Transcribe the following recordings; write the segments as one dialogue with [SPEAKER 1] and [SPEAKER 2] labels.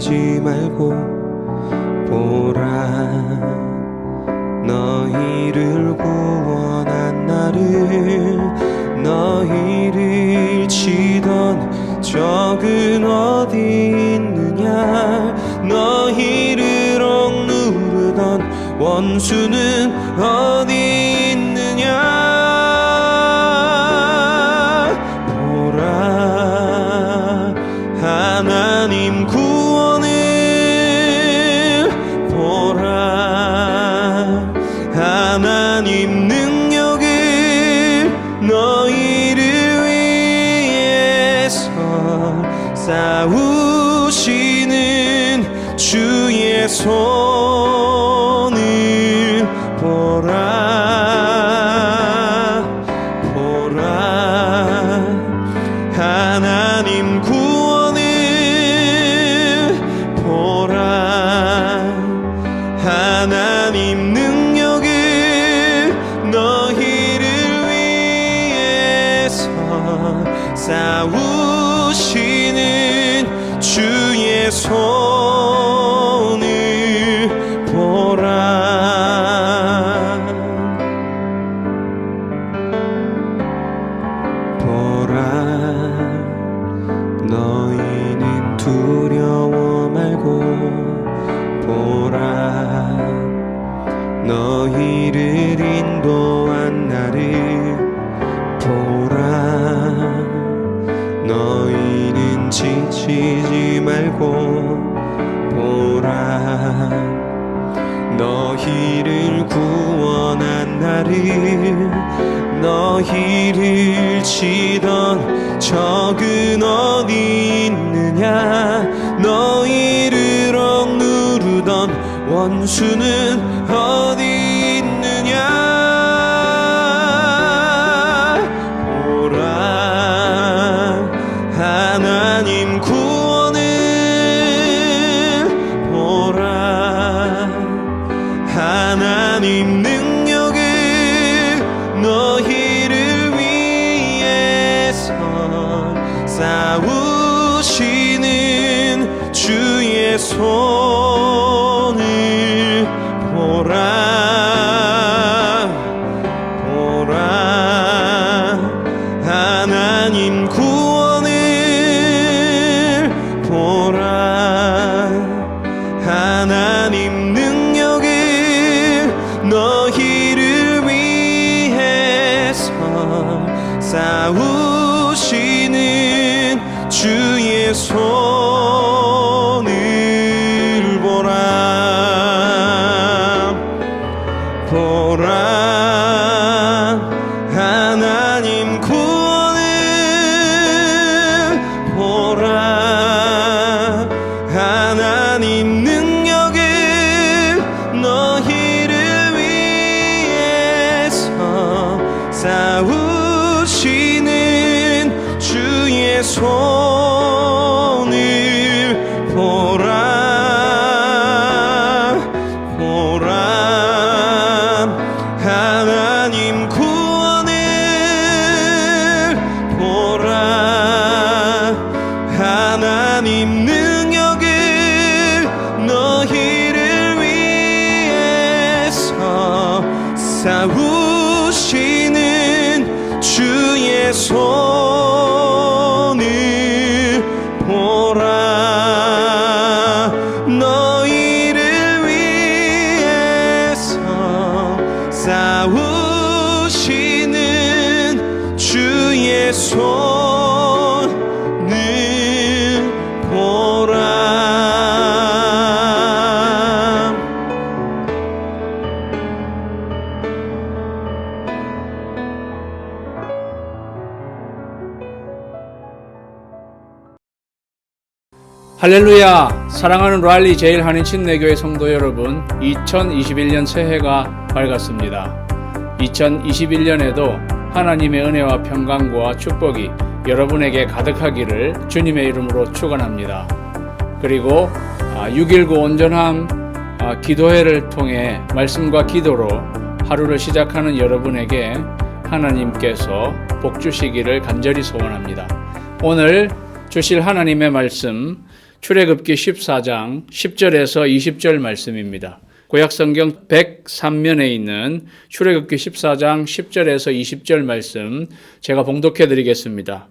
[SPEAKER 1] 지치지 말고 보라, 너희를 구원한 나를. 너희를 치던 적은 어디 있느냐. 너희를 억누르던 원수는 어디 있느냐. 하나님 구원을 보라. 하나님 능력을 너희를 위해서 싸우시는 주의 손을 보라. 보라. 하나님 하나님 능력을 너희를 위해서 싸우시는 주의 손을 보라. 보라. 너희는 두려워 말고 보라. 너희를 인도한 나를 보라. 너희는 지치지 말고 보라. 너희를 구원한 나를. 너희를 치던 적은 어디 있느냐. 너희를 억누르던 원수는 어디 있느냐. 보라. 하나님 구원을 보라. 하나님 능력을 너희를 위해서 싸우시는 주의 손을 보라. 보라. 하나님 구원을 보라. 하나님 능력을 너희를 위해서 싸우시는 주의 손을 보라. 보라. 하나님 구원을 보라. 하나님 능력을 너희를 위해서 싸우시는 주의 손을 보라. 보라. 하나님 구원을 보라. 하나님 능력을 너희를 위해서 싸우시는 주의 손을 보라. 너희를 위해서 싸우시는 주의 손을 보라.
[SPEAKER 2] 할렐루야! 사랑하는 랄리 제일 한인 침례교회 성도 여러분, 2021년 새해가 밝았습니다. 2021년에도 하나님의 은혜와 평강과 축복이 여러분에게 가득하기를 주님의 이름으로 축원합니다. 그리고 6.19 온전함 기도회를 통해 말씀과 기도로 하루를 시작하는 여러분에게 하나님께서 복 주시기를 간절히 소원합니다. 오늘 주실 하나님의 말씀, 출애굽기 14장 10절에서 20절 말씀입니다. 구약성경 103면에 있는 출애굽기 14장 10절에서 20절 말씀 제가 봉독해 드리겠습니다.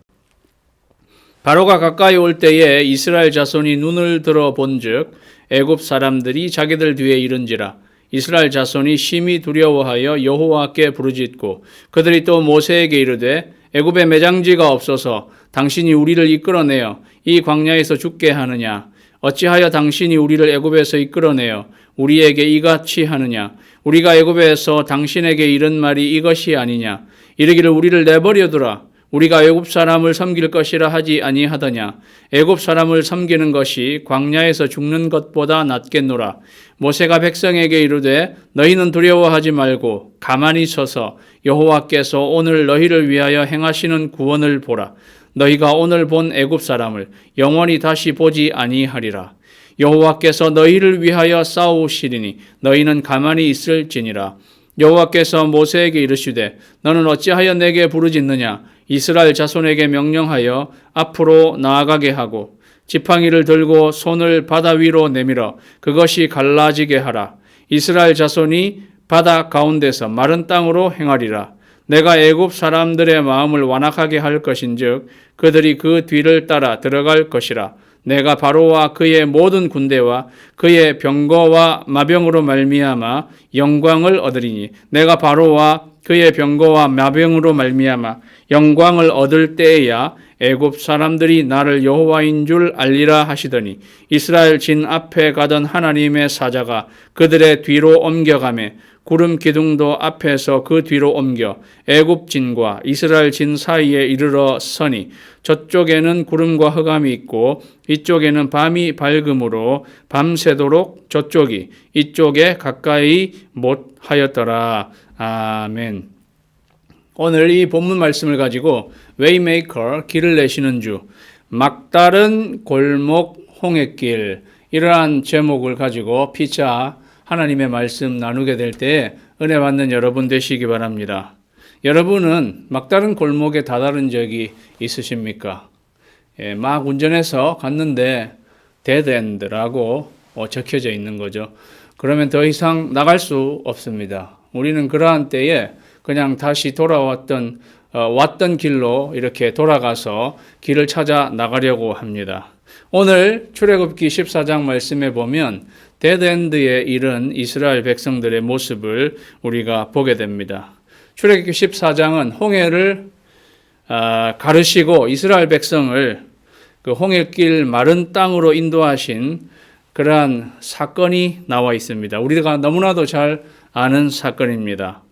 [SPEAKER 2] 바로가 가까이 올 때에 이스라엘 자손이 눈을 들어 본즉 애굽 사람들이 자기들 뒤에 이른지라. 이스라엘 자손이 심히 두려워하여 여호와께 부르짖고 그들이 또 모세에게 이르되 애굽에 매장지가 없어서 당신이 우리를 이끌어내어 이 광야에서 죽게 하느냐? 어찌하여 당신이 우리를 애굽에서 이끌어내어 우리에게 이같이 하느냐? 우리가 애굽에서 당신에게 이른 말이 이것이 아니냐? 이르기를 우리를 내버려두라. 우리가 애굽 사람을 섬길 것이라 하지 아니하더냐? 애굽 사람을 섬기는 것이 광야에서 죽는 것보다 낫겠노라. 모세가 백성에게 이르되 너희는 두려워하지 말고 가만히 서서 여호와께서 오늘 너희를 위하여 행하시는 구원을 보라. 너희가 오늘 본 애굽 사람을 영원히 다시 보지 아니하리라. 여호와께서 너희를 위하여 싸우시리니 너희는 가만히 있을지니라. 여호와께서 모세에게 이르시되 너는 어찌하여 내게 부르짖느냐? 이스라엘 자손에게 명령하여 앞으로 나아가게 하고 지팡이를 들고 손을 바다 위로 내밀어 그것이 갈라지게 하라. 이스라엘 자손이 바다 가운데서 마른 땅으로 행하리라. 내가 애굽 사람들의 마음을 완악하게 할 것인즉 그들이 그 뒤를 따라 들어갈 것이라. 내가 바로와 그의 모든 군대와 그의 병거와 마병으로 말미암아 영광을 얻으리니 내가 바로와 그의 병거와 마병으로 말미암아 영광을 얻을 때에야 애굽 사람들이 나를 여호와인 줄 알리라 하시더니 이스라엘 진 앞에 가던 하나님의 사자가 그들의 뒤로 옮겨가매 구름 기둥도 앞에서 그 뒤로 옮겨 애굽 진과 이스라엘 진 사이에 이르러 서니 저쪽에는 구름과 흑암이 있고 이쪽에는 밤이 밝음으로 밤새도록 저쪽이 이쪽에 가까이 못 하였더라. 아멘. 오늘 이 본문 말씀을 가지고 웨이메이커, 길을 내시는 주, 막다른 골목 홍해길, 이러한 제목을 가지고 피차 하나님의 말씀 나누게 될 때에 은혜 받는 여러분 되시기 바랍니다. 여러분은 막다른 골목에 다다른 적이 있으십니까? 막 운전해서 갔는데 데드엔드라고 적혀져 있는 거죠. 그러면 더 이상 나갈 수 없습니다. 우리는 그러한 때에 그냥 다시 돌아왔던 왔던 길로 이렇게 돌아가서 길을 찾아 나가려고 합니다. 오늘 출애굽기 14장 말씀에 보면 데드엔드에 이른 이스라엘 백성들의 모습을 우리가 보게 됩니다. 출애굽기 14장은 홍해를 가르시고 이스라엘 백성을 그 홍해길 마른 땅으로 인도하신 그러한 사건이 나와 있습니다. 우리가 너무나도 잘 아는 사건입니다.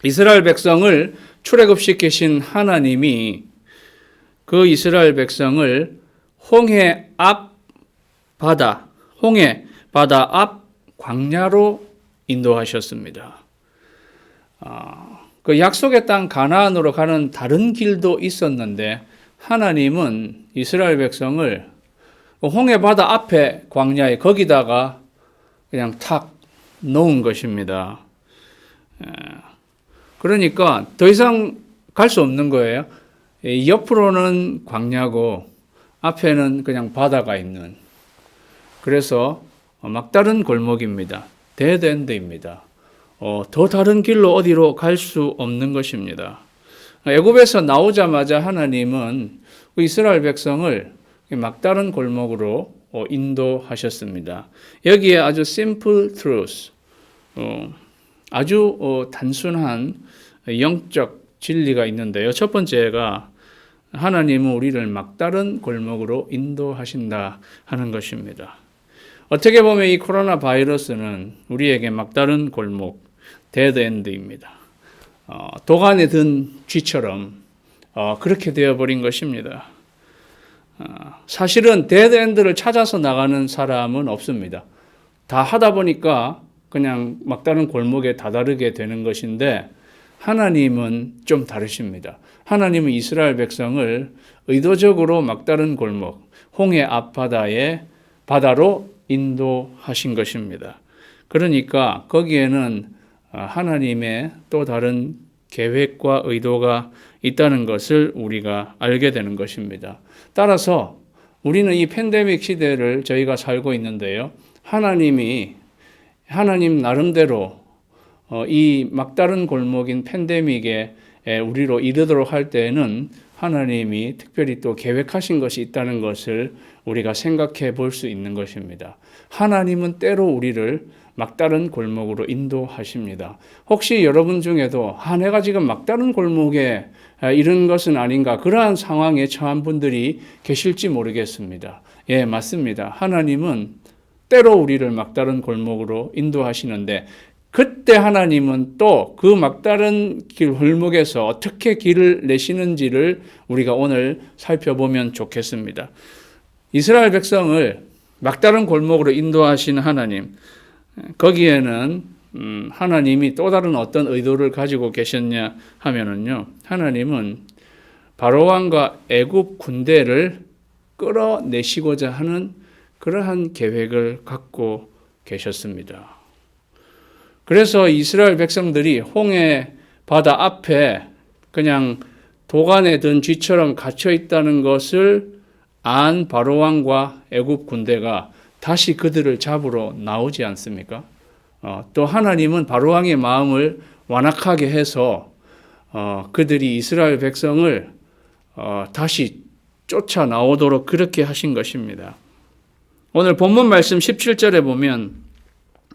[SPEAKER 2] 이스라엘 백성을 출애굽시키신 하나님이 그 이스라엘 백성을 홍해 바다 앞 광야로 인도하셨습니다. 그 약속의 땅 가나안으로 가는 다른 길도 있었는데 하나님은 이스라엘 백성을 홍해 바다 앞에 광야에 거기다가 그냥 탁 놓은 것입니다. 그러니까 더 이상 갈 수 없는 거예요. 옆으로는 광야고 앞에는 그냥 바다가 있는. 그래서 막다른 골목입니다. 데드엔드입니다. 더 다른 길로 어디로 갈 수 없는 것입니다. 애굽에서 나오자마자 하나님은 이스라엘 백성을 막다른 골목으로 인도하셨습니다. 여기에 아주 simple truth, 아주 단순한 영적 진리가 있는데요. 첫 번째가 하나님은 우리를 막다른 골목으로 인도하신다 하는 것입니다. 어떻게 보면 이 코로나 바이러스는 우리에게 막다른 골목, 데드엔드입니다. 도간에 든 쥐처럼 그렇게 되어버린 것입니다. 사실은 데드엔드를 찾아서 나가는 사람은 없습니다. 다 하다 보니까 그냥 막다른 골목에 다다르게 되는 것인데 하나님은 좀 다르십니다. 하나님은 이스라엘 백성을 의도적으로 막다른 골목, 홍해 바다로 인도하신 것입니다. 그러니까 거기에는 하나님의 또 다른 계획과 의도가 있다는 것을 우리가 알게 되는 것입니다. 따라서 우리는 이 팬데믹 시대를 저희가 살고 있는데요. 하나님 나름대로 이 막다른 골목인 팬데믹에 우리로 이르도록 할 때에는 하나님이 특별히 또 계획하신 것이 있다는 것을 우리가 생각해 볼 수 있는 것입니다. 하나님은 때로 우리를 막다른 골목으로 인도하십니다. 혹시 여러분 중에도 내가 지금 막다른 골목에 이런 것은 아닌가, 그러한 상황에 처한 분들이 계실지 모르겠습니다. 예, 맞습니다. 하나님은 때로 우리를 막다른 골목으로 인도하시는데, 그때 하나님은 또 그 막다른 골목에서 어떻게 길을 내시는지를 우리가 오늘 살펴보면 좋겠습니다. 이스라엘 백성을 막다른 골목으로 인도하신 하나님, 거기에는 하나님이 또 다른 어떤 의도를 가지고 계셨냐 하면은요, 하나님은 바로왕과 애굽 군대를 끌어내시고자 하는 그러한 계획을 갖고 계셨습니다. 그래서 이스라엘 백성들이 홍해 바다 앞에 그냥 도간에 든 쥐처럼 갇혀 있다는 것을 안 바로왕과 애굽 군대가 다시 그들을 잡으러 나오지 않습니까? 또 하나님은 바로왕의 마음을 완악하게 해서 그들이 이스라엘 백성을 다시 쫓아 나오도록 그렇게 하신 것입니다. 오늘 본문 말씀 17절에 보면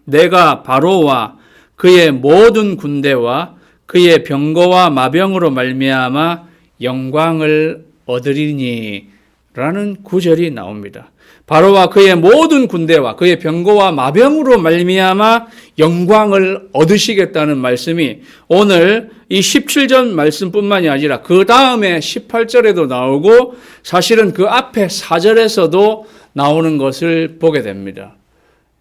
[SPEAKER 2] 내가 바로와 그의 모든 군대와 그의 병거와 마병으로 말미암아 영광을 얻으리니 라는 구절이 나옵니다. 바로와 그의 모든 군대와 그의 병거와 마병으로 말미암아 영광을 얻으시겠다는 말씀이 오늘 이 17절 말씀뿐만이 아니라 그 다음에 18절에도 나오고 사실은 그 앞에 4절에서도 나오는 것을 보게 됩니다.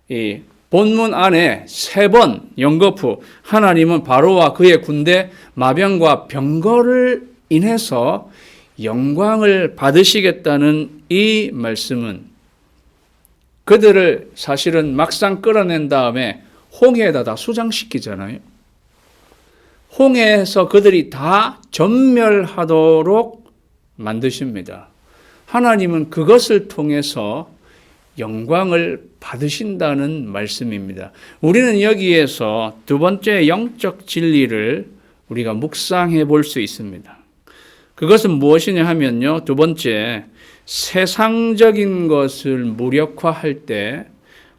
[SPEAKER 2] 이 본문 안에 3번 연거푸 하나님은 바로와 그의 군대 마병과 병거를 인해서 영광을 받으시겠다는 이 말씀은 그들을 사실은 막상 끌어낸 다음에 홍해에다 다 수장시키잖아요. 홍해에서 그들이 다 전멸하도록 만드십니다. 하나님은 그것을 통해서 영광을 받으신다는 말씀입니다. 우리는 여기에서 두 번째 영적 진리를 우리가 묵상해 볼 수 있습니다. 그것은 무엇이냐 하면요, 두 번째, 세상적인 것을 무력화할 때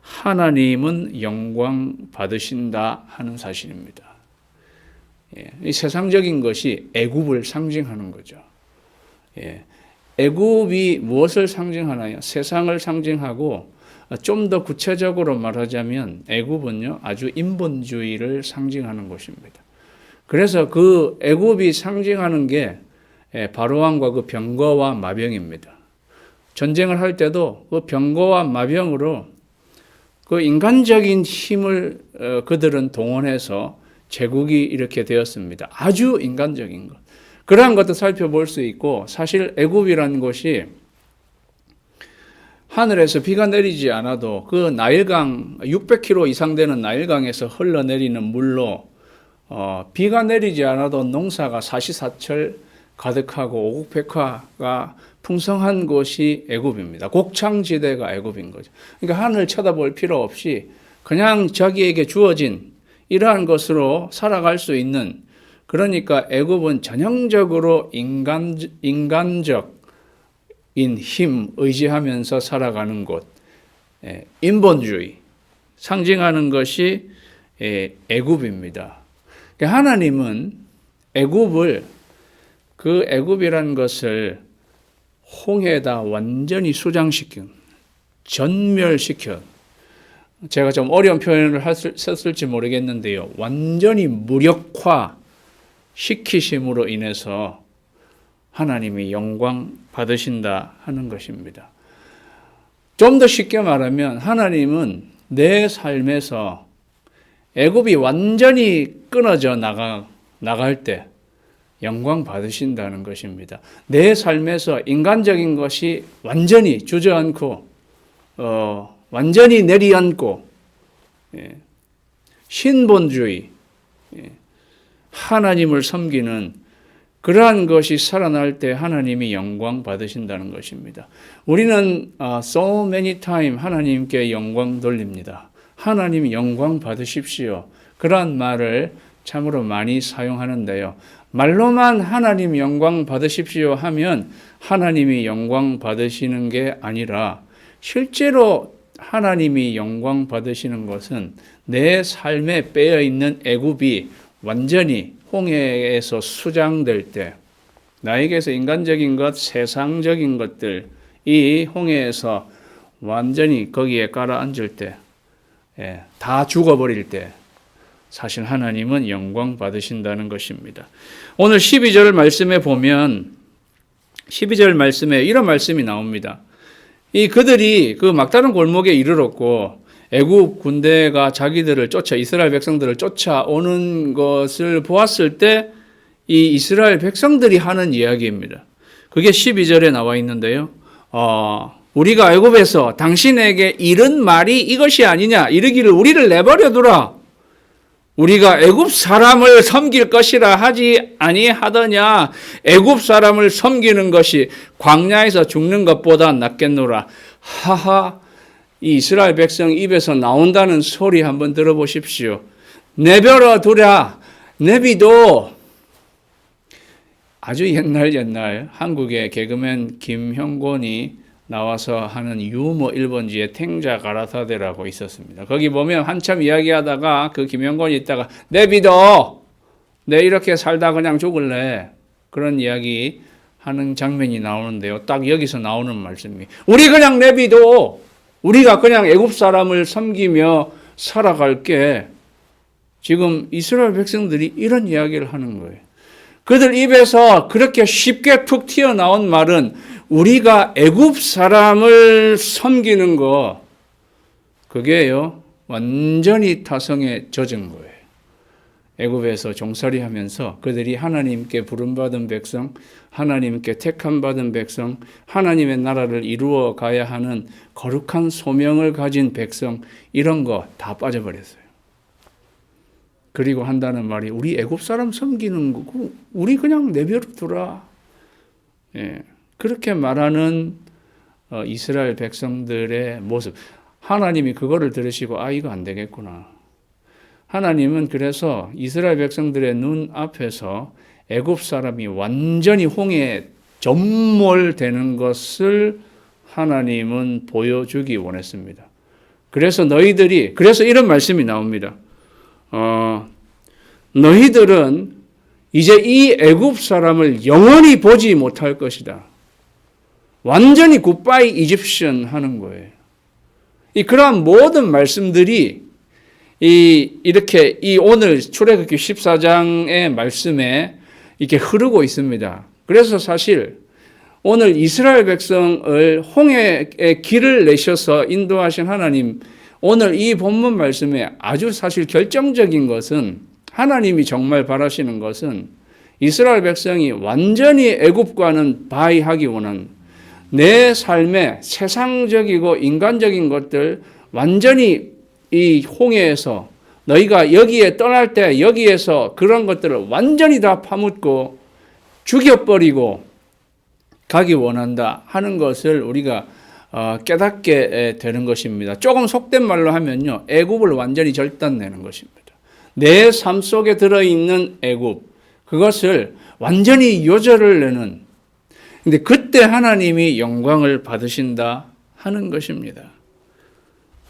[SPEAKER 2] 하나님은 영광 받으신다 하는 사실입니다. 이 세상적인 것이 애굽을 상징하는 거죠. 애굽이 무엇을 상징하나요? 세상을 상징하고, 좀 더 구체적으로 말하자면 애굽은요, 아주 인본주의를 상징하는 곳입니다. 그래서 그 애굽이 상징하는 게 바로왕과 그 병거와 마병입니다. 전쟁을 할 때도 그 병거와 마병으로 그 인간적인 힘을 그들은 동원해서 제국이 이렇게 되었습니다. 아주 인간적인 것. 그러한 것도 살펴볼 수 있고, 사실 애굽이라는 곳이 하늘에서 비가 내리지 않아도 그 나일강 600km 이상 되는 나일강에서 흘러내리는 물로 비가 내리지 않아도 농사가 사시사철 가득하고 오국백화가 풍성한 곳이 애굽입니다. 곡창지대가 애굽인 거죠. 그러니까 하늘 쳐다볼 필요 없이 그냥 자기에게 주어진 이러한 것으로 살아갈 수 있는, 그러니까 애굽은 전형적으로 인간적인 힘 의지하면서 살아가는 곳, 인본주의 상징하는 것이 애굽입니다. 하나님은 애굽을, 그 애굽이라는 것을 홍해에다 완전히 수장시킨, 전멸시켜, 제가 좀 어려운 표현을 썼을지 모르겠는데요, 완전히 무력화 시키심으로 인해서 하나님이 영광 받으신다 하는 것입니다. 좀 더 쉽게 말하면 하나님은 내 삶에서 애굽이 완전히 끊어져 나갈 때 영광 받으신다는 것입니다. 내 삶에서 인간적인 것이 완전히 주저앉고 완전히 내리앉고 신본주의, 하나님을 섬기는 그러한 것이 살아날 때 하나님이 영광 받으신다는 것입니다. 우리는 so many time 하나님께 영광 돌립니다. 하나님 영광 받으십시오. 그러한 말을 참으로 많이 사용하는데요. 말로만 하나님 영광 받으십시오 하면 하나님이 영광 받으시는 게 아니라 실제로 하나님이 영광 받으시는 것은 내 삶에 빼어 있는 애굽이 완전히 홍해에서 수장될 때, 나에게서 인간적인 것, 세상적인 것들, 이 홍해에서 완전히 거기에 가라앉을 때, 다 죽어버릴 때, 사실 하나님은 영광 받으신다는 것입니다. 오늘 12절 말씀에 보면, 12절 말씀에 이런 말씀이 나옵니다. 그들이 그 막다른 골목에 이르렀고, 애굽 군대가 자기들을 이스라엘 백성들을 쫓아오는 것을 보았을 때 이 이스라엘 백성들이 하는 이야기입니다. 그게 12절에 나와 있는데요. 우리가 애굽에서 당신에게 이른 말이 이것이 아니냐, 이르기를 우리를 내버려 두라. 우리가 애굽 사람을 섬길 것이라 하지 아니하더냐. 애굽 사람을 섬기는 것이 광야에서 죽는 것보다 낫겠노라. 하하. 이 이스라엘 백성 입에서 나온다는 소리 한번 들어보십시오. 내버려 두라. 내비도. 아주 옛날 한국의 개그맨 김형곤이 나와서 하는 유머 1번지에 탱자 가라사대라고 있었습니다. 거기 보면 한참 이야기하다가 그 김형곤이 있다가 내비도. 내 이렇게 살다 그냥 죽을래. 그런 이야기 하는 장면이 나오는데요. 딱 여기서 나오는 말씀이 우리 그냥 내비도. 우리가 그냥 애굽 사람을 섬기며 살아갈게. 지금 이스라엘 백성들이 이런 이야기를 하는 거예요. 그들 입에서 그렇게 쉽게 툭 튀어나온 말은 우리가 애굽 사람을 섬기는 거, 그게요 완전히 타성에 젖은 거예요. 애굽에서 종살이 하면서 그들이 하나님께 부름받은 백성, 하나님께 택함받은 백성, 하나님의 나라를 이루어 가야 하는 거룩한 소명을 가진 백성, 이런 거 다 빠져버렸어요. 그리고 한다는 말이 우리 애굽 사람 섬기는 거고 우리 그냥 내버려 두라. 그렇게 말하는 이스라엘 백성들의 모습. 하나님이 그거를 들으시고 이거 안 되겠구나. 하나님은 그래서 이스라엘 백성들의 눈 앞에서 애굽 사람이 완전히 홍해에 전몰되는 것을 하나님은 보여주기 원했습니다. 그래서 이런 말씀이 나옵니다. 너희들은 이제 이 애굽 사람을 영원히 보지 못할 것이다. 완전히 굿바이 이집션 하는 거예요. 그러한 모든 말씀들이 이렇게 오늘 출애굽기 14장의 말씀에 이렇게 흐르고 있습니다. 그래서 사실 오늘 이스라엘 백성을 홍해의 길을 내셔서 인도하신 하나님, 오늘 이 본문 말씀에 아주 사실 결정적인 것은, 하나님이 정말 바라시는 것은 이스라엘 백성이 완전히 애굽과는 바이하기 원하는, 내 삶에 세상적이고 인간적인 것들 완전히 이 홍해에서 너희가 여기에 떠날 때 여기에서 그런 것들을 완전히 다 파묻고 죽여버리고 가기 원한다 하는 것을 우리가 깨닫게 되는 것입니다. 조금 속된 말로 하면요, 애굽을 완전히 절단내는 것입니다. 내 삶 속에 들어있는 애굽, 그것을 완전히 요절을 내는, 근데 그때 하나님이 영광을 받으신다 하는 것입니다.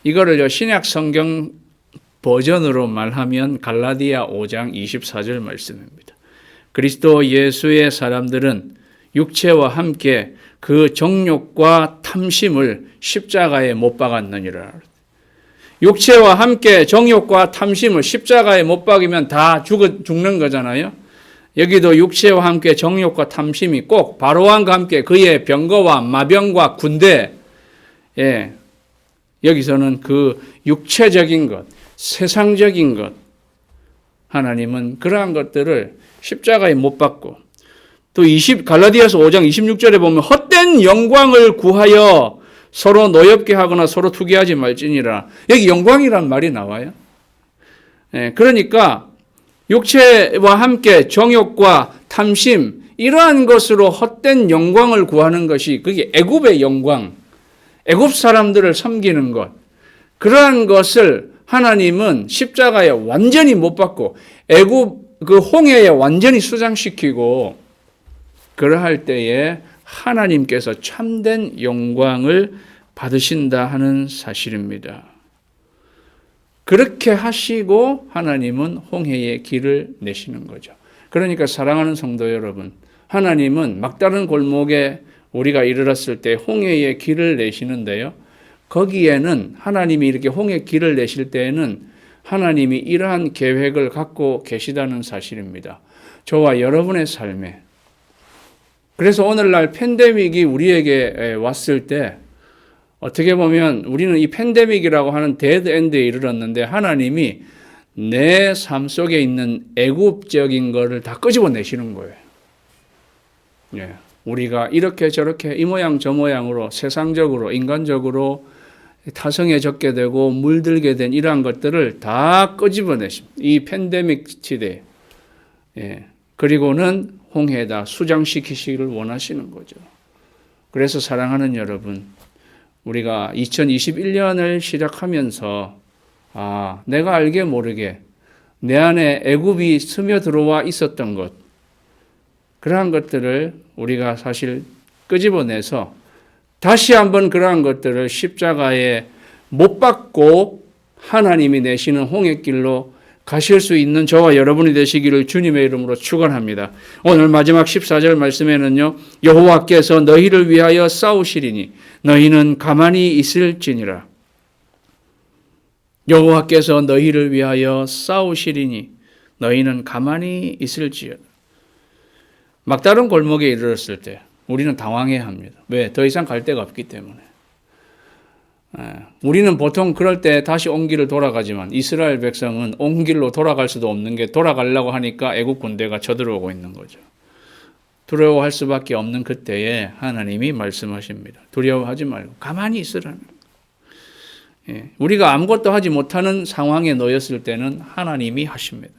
[SPEAKER 2] 이거를요, 신약 성경 버전으로 말하면 갈라디아 5장 24절 말씀입니다. 그리스도 예수의 사람들은 육체와 함께 그 정욕과 탐심을 십자가에 못 박았느니라. 육체와 함께 정욕과 탐심을 십자가에 못 박이면 다 죽는 거잖아요. 여기도 육체와 함께 정욕과 탐심이 꼭 바로왕과 함께 그의 병거와 마병과 군대, 여기서는 그 육체적인 것, 세상적인 것, 하나님은 그러한 것들을 십자가에 못 박고, 또 갈라디아서 5장 26절에 보면 헛된 영광을 구하여 서로 노엽게 하거나 서로 투기하지 말지니라. 여기 영광이란 말이 나와요. 그러니까 육체와 함께 정욕과 탐심, 이러한 것으로 헛된 영광을 구하는 것이 그게 애굽의 영광, 애굽 사람들을 섬기는 것, 그러한 것을 하나님은 십자가에 완전히 못 받고 애굽 그 홍해에 완전히 수장시키고, 그러할 때에 하나님께서 참된 영광을 받으신다 하는 사실입니다. 그렇게 하시고 하나님은 홍해의 길을 내시는 거죠. 그러니까 사랑하는 성도 여러분, 하나님은 막다른 골목에 우리가 이르렀을 때 홍해의 길을 내시는데요. 거기에는 하나님이 이렇게 홍해 길을 내실 때에는 하나님이 이러한 계획을 갖고 계시다는 사실입니다. 저와 여러분의 삶에. 그래서 오늘날 팬데믹이 우리에게 왔을 때 어떻게 보면 우리는 이 팬데믹이라고 하는 데드 엔드에 이르렀는데 하나님이 내 삶 속에 있는 애굽적인 거를 다 끄집어내시는 거예요. 예. 우리가 이렇게 저렇게 이 모양 저 모양으로 세상적으로 인간적으로 타성해졌게 되고 물들게 된 이러한 것들을 다 끄집어내십니다. 이 팬데믹 시대에. 예. 그리고는 홍해에다 수장시키시기를 원하시는 거죠. 그래서 사랑하는 여러분, 우리가 2021년을 시작하면서 내가 알게 모르게 내 안에 애굽이 스며들어와 있었던 것, 그러한 것들을 우리가 사실 끄집어내서 다시 한번 그러한 것들을 십자가에 못 박고 하나님이 내시는 홍해길로 가실 수 있는 저와 여러분이 되시기를 주님의 이름으로 축원합니다. 오늘 마지막 14절 말씀에는요, 여호와께서 너희를 위하여 싸우시리니 너희는 가만히 있을지니라. 여호와께서 너희를 위하여 싸우시리니 너희는 가만히 있을지어다. 막다른 골목에 이르렀을 때 우리는 당황해야 합니다. 왜? 더 이상 갈 데가 없기 때문에. 우리는 보통 그럴 때 다시 온 길을 돌아가지만 이스라엘 백성은 온 길로 돌아갈 수도 없는 게 돌아가려고 하니까 애국 군대가 쳐들어오고 있는 거죠. 두려워할 수밖에 없는 그때에 하나님이 말씀하십니다. 두려워하지 말고 가만히 있으라는 거예요. 우리가 아무것도 하지 못하는 상황에 놓였을 때는 하나님이 하십니다.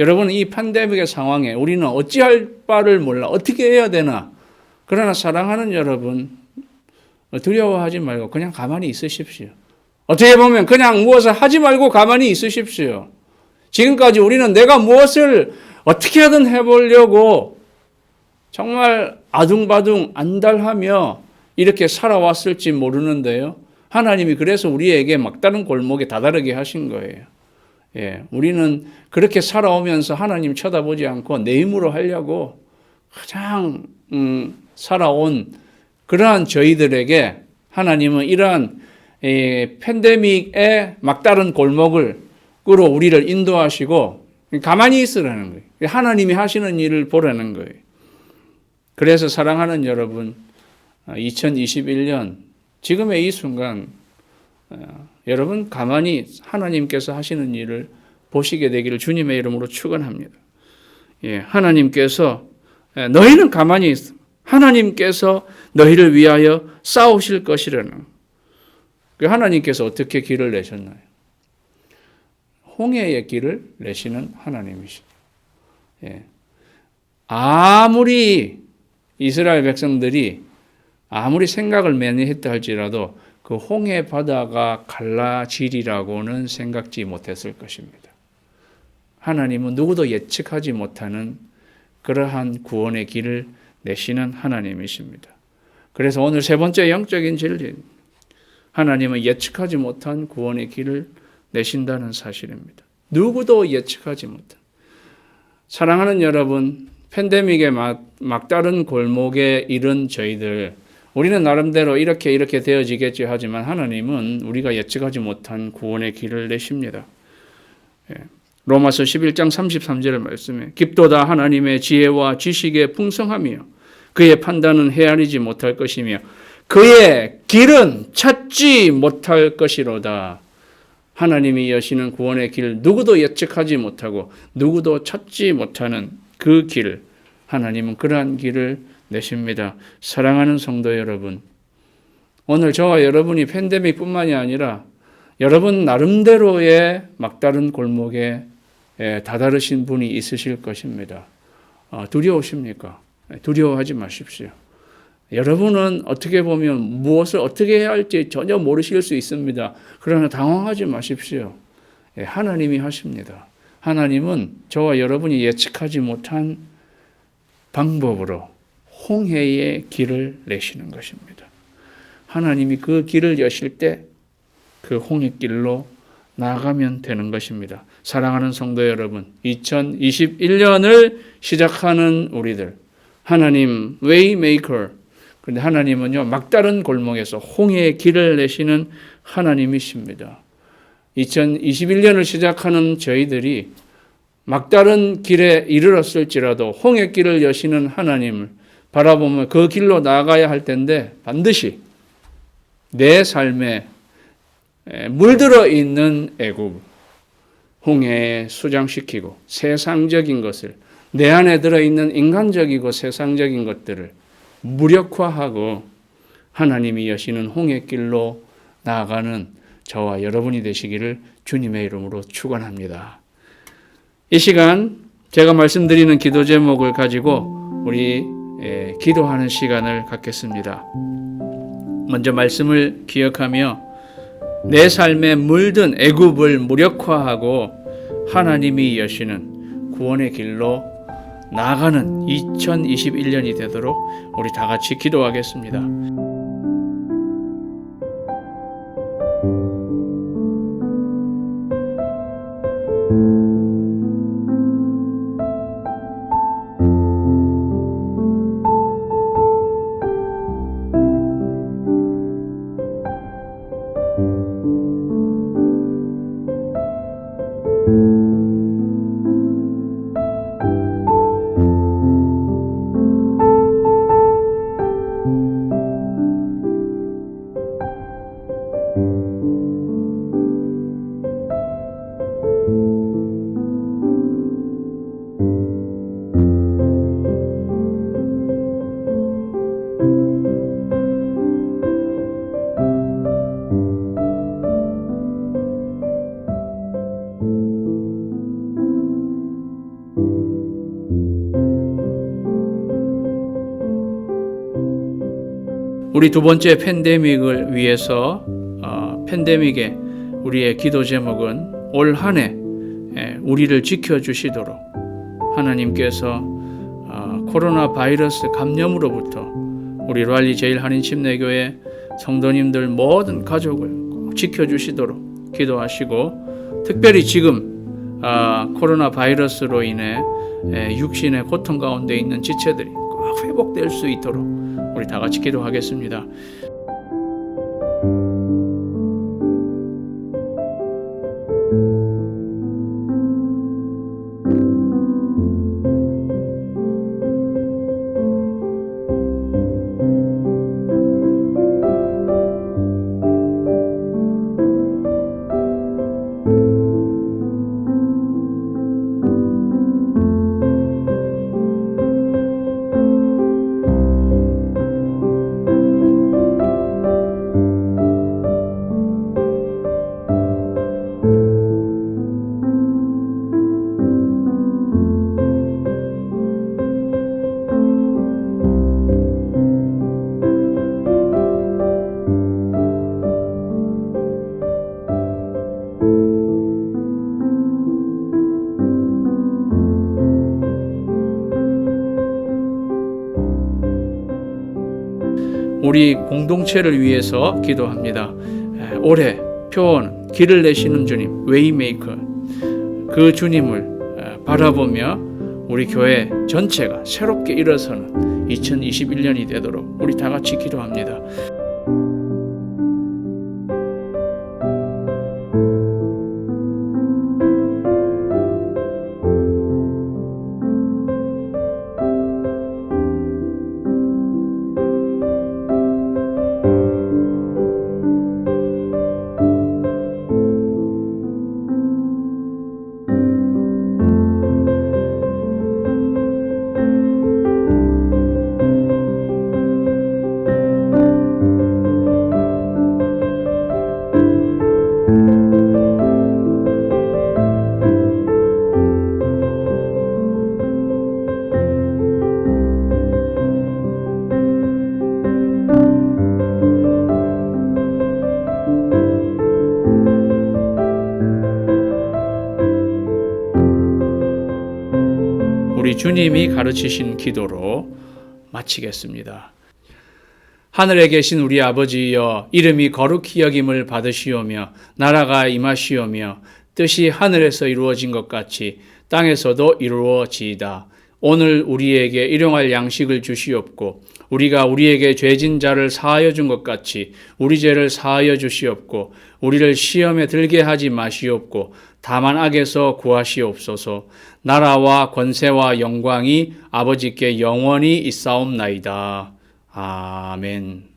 [SPEAKER 2] 여러분, 이 팬데믹의 상황에 우리는 어찌할 바를 몰라 어떻게 해야 되나. 그러나 사랑하는 여러분, 두려워하지 말고 그냥 가만히 있으십시오. 어떻게 보면 그냥 무엇을 하지 말고 가만히 있으십시오. 지금까지 우리는 내가 무엇을 어떻게 하든 해보려고 정말 아둥바둥 안달하며 이렇게 살아왔을지 모르는데요. 하나님이 그래서 우리에게 막다른 골목에 다다르게 하신 거예요. 우리는 그렇게 살아오면서 하나님 쳐다보지 않고 내 힘으로 하려고 가장 살아온 그러한 저희들에게 하나님은 이러한 팬데믹의 막다른 골목을 끌어 우리를 인도하시고 가만히 있으라는 거예요. 하나님이 하시는 일을 보라는 거예요. 그래서 사랑하는 여러분, 2021년 지금의 이 순간 여러분 가만히 하나님께서 하시는 일을 보시게 되기를 주님의 이름으로 축원합니다. 하나님께서 너희는 가만히 있어. 하나님께서 너희를 위하여 싸우실 것이라는. 하나님께서 어떻게 길을 내셨나요? 홍해의 길을 내시는 하나님이시죠. 아무리 이스라엘 백성들이 아무리 생각을 많이 했다 할지라도 그 홍해 바다가 갈라지리라고는 생각지 못했을 것입니다. 하나님은 누구도 예측하지 못하는 그러한 구원의 길을 내시는 하나님이십니다. 그래서 오늘 세 번째 영적인 진리, 하나님은 예측하지 못한 구원의 길을 내신다는 사실입니다. 누구도 예측하지 못한. 사랑하는 여러분, 팬데믹의 막다른 골목에 이른 저희들, 우리는 나름대로 이렇게 되어지겠지 하지만 하나님은 우리가 예측하지 못한 구원의 길을 내십니다. 로마서 11장 33절의 말씀에 깊도다 하나님의 지혜와 지식의 풍성하며 그의 판단은 헤아리지 못할 것이며 그의 길은 찾지 못할 것이로다. 하나님이 여시는 구원의 길, 누구도 예측하지 못하고 누구도 찾지 못하는 그 길, 하나님은 그러한 길을 내십니다. 사랑하는 성도 여러분, 오늘 저와 여러분이 팬데믹뿐만이 아니라 여러분 나름대로의 막다른 골목에 다다르신 분이 있으실 것입니다. 두려우십니까? 두려워하지 마십시오. 여러분은 어떻게 보면 무엇을 어떻게 해야 할지 전혀 모르실 수 있습니다. 그러나 당황하지 마십시오. 하나님이 하십니다. 하나님은 저와 여러분이 예측하지 못한 방법으로 홍해의 길을 내시는 것입니다. 하나님이 그 길을 여실 때 그 홍해길로 나아가면 되는 것입니다. 사랑하는 성도 여러분, 2021년을 시작하는 우리들, 하나님 웨이메이커, 그런데 하나님은요 막다른 골목에서 홍해의 길을 내시는 하나님이십니다. 2021년을 시작하는 저희들이 막다른 길에 이르렀을지라도 홍해길을 여시는 하나님을 바라보며 그 길로 나아가야 할 텐데 반드시 내 삶에 물들어 있는 애굽, 홍해에 수장시키고 세상적인 것을 내 안에 들어있는 인간적이고 세상적인 것들을 무력화하고 하나님이 여시는 홍해길로 나아가는 저와 여러분이 되시기를 주님의 이름으로 축원합니다. 이 시간 제가 말씀드리는 기도 제목을 가지고 우리 기도하는 시간을 갖겠습니다. 먼저 말씀을 기억하며 내 삶에 물든 애굽을 무력화하고 하나님이 여시는 구원의 길로 나아가는 2021년이 되도록 우리 다 같이 기도하겠습니다. 우리 두 번째 팬데믹을 위해서 팬데믹의 우리의 기도 제목은 올 한 해 우리를 지켜주시도록 하나님께서 코로나 바이러스 감염으로부터 우리 랄리 제일한인침례교회 성도님들 모든 가족을 꼭 지켜주시도록 기도하시고 특별히 지금 코로나 바이러스로 인해 육신의 고통 가운데 있는 지체들이 꼭 회복될 수 있도록 우리 다 같이 기도하겠습니다. 우리 공동체를 위해서 기도합니다. 올해 표어는 길을 내시는 주님, 웨이메이커, 그 주님을 바라보며 우리 교회 전체가 새롭게 일어서는 2021년이 되도록 우리 다 같이 기도합니다. 주님이 가르치신 기도로 마치겠습니다. 하늘에 계신 우리 아버지여, 이름이 거룩히 여김을 받으시오며 나라가 임하시오며 뜻이 하늘에서 이루어진 것 같이 땅에서도 이루어지이다. 오늘 우리에게 일용할 양식을 주시옵고 우리가 우리에게 죄진 자를 사하여 준 것 같이 우리 죄를 사하여 주시옵고 우리를 시험에 들게 하지 마시옵고 다만 악에서 구하시옵소서. 나라와 권세와 영광이 아버지께 영원히 있사옵나이다. 아멘.